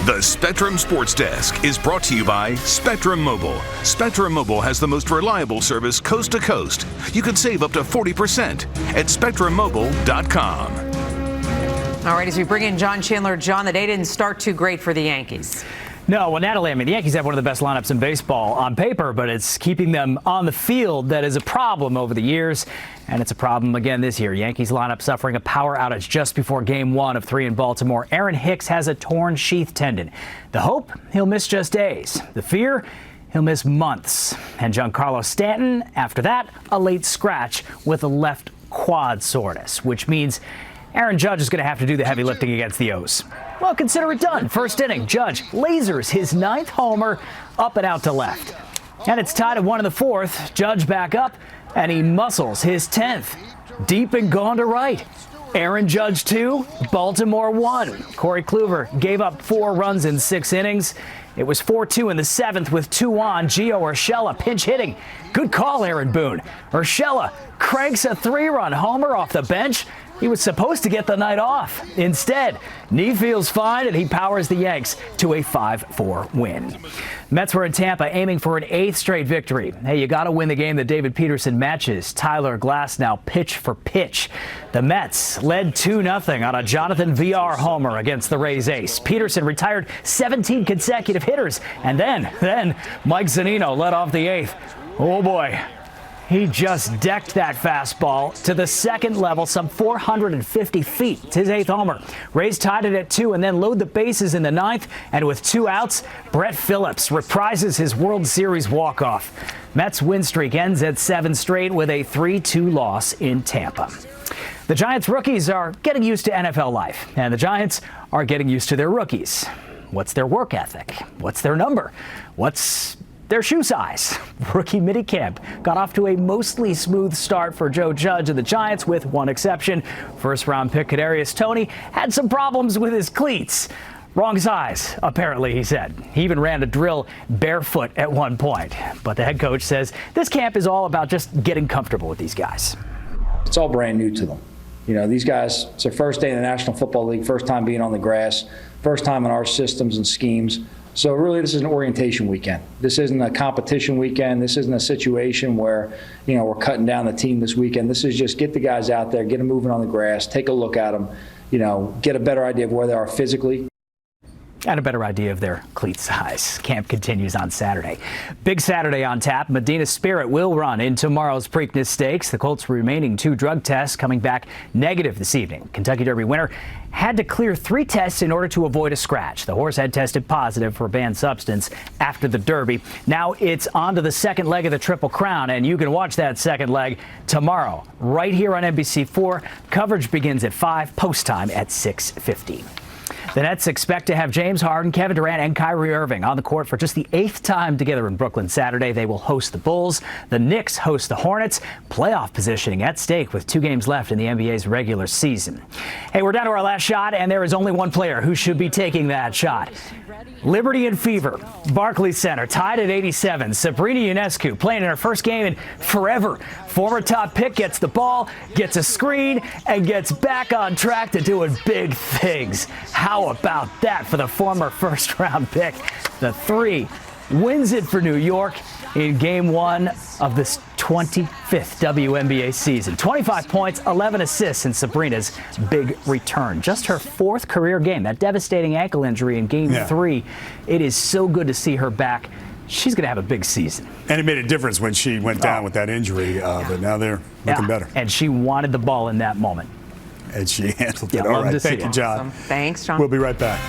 The Spectrum Sports Desk is brought to you by Spectrum Mobile. Spectrum Mobile has the most reliable service coast to coast. You can save up to 40% at spectrummobile.com. All right, as we bring in John Chandler. John, the day didn't start too great for the Yankees. No, well, Natalie, I mean, the Yankees have one of the best lineups in baseball on paper, but it's keeping them on the field that is a problem over the years, and it's a problem again this year. Yankees lineup suffering a power outage just before Game 1 of 3 in Baltimore. Aaron Hicks has a torn sheath tendon. The hope, he'll miss just days. The fear, he'll miss months. And Giancarlo Stanton, after that, a late scratch with a left quad soreness, which means Aaron Judge is going to have to do the heavy lifting against the O's. Well, consider it done. First inning, Judge lasers his 9th homer up and out to left. And it's tied at 1 in the 4th. Judge back up, and he muscles his 10th. Deep and gone to right. Aaron Judge 2, Baltimore 1. Corey Kluber gave up 4 runs in 6 innings. It was 4-2 in the 7th with 2 on. Gio Urshela pinch hitting. Good call, Aaron Boone. Urshela cranks a 3-run homer off the bench. He was supposed to get the night off. Instead, knee feels fine, and he powers the Yanks to a 5-4 win. Mets were in Tampa aiming for an 8th straight victory. Hey, you got to win the game that David Peterson matches. Tyler Glasnow pitch for pitch. The Mets led 2-0 on a Jonathan VR homer against the Rays ace. Peterson retired 17 consecutive hitters, and then Mike Zunino led off the 8th. Oh boy. He just decked that fastball to the second level, some 450 feet. It's his 8th homer. Rays tied it at 2 and then load the bases in the 9th. And with 2 outs, Brett Phillips reprises his World Series walk-off. Mets win streak ends at 7 straight with a 3-2 loss in Tampa. The Giants rookies are getting used to NFL life, and the Giants are getting used to their rookies. What's their work ethic? What's their number? What's their shoe size? Rookie minicamp got off to a mostly smooth start for Joe Judge and the Giants, with one exception. First-round pick Kadarius Toney had some problems with his cleats. Wrong size, apparently, he said. He even ran a drill barefoot at one point. But the head coach says this camp is all about just getting comfortable with these guys. It's all brand new to them. You know, these guys, it's their first day in the National Football League, first time being on the grass, first time in our systems and schemes. So really, this is an orientation weekend. This isn't a competition weekend. This isn't a situation where, you know, we're cutting down the team this weekend. This is just get the guys out there, get them moving on the grass, take a look at them, you know, get a better idea of where they are physically. And a better idea of their cleat size. Camp continues on Saturday. Big Saturday on tap. Medina Spirit will run in tomorrow's Preakness Stakes. The Colts' remaining 2 drug tests coming back negative this evening. Kentucky Derby winner had to clear 3 tests in order to avoid a scratch. The horse had tested positive for a banned substance after the Derby. Now it's on to the second leg of the Triple Crown, and you can watch that second leg tomorrow right here on NBC4. Coverage begins at 5, post time at 6:50. The Nets expect to have James Harden, Kevin Durant, and Kyrie Irving on the court for just the 8th time together in Brooklyn Saturday. They will host the Bulls. The Knicks host the Hornets. Playoff positioning at stake with 2 games left in the NBA's regular season. Hey, we're down to our last shot, and there is only one player who should be taking that shot. Liberty and Fever, Barclays Center, tied at 87. Sabrina Ionescu playing in her first game in forever. Former top pick gets the ball, gets a screen, and gets back on track to doing big things. How about that for the former first-round pick? The 3 wins it for New York in Game 1 of this 25th WNBA season. 25 points, 11 assists in Sabrina's big return. Just her 4th career game. That devastating ankle injury in Game 3. It is so good to see her back. She's going to have a big season. And it made a difference when she went down with that injury, but now they're looking better. And she wanted the ball in that moment. And she handled it. All right. Thank you, John. Awesome. Thanks, John. We'll be right back.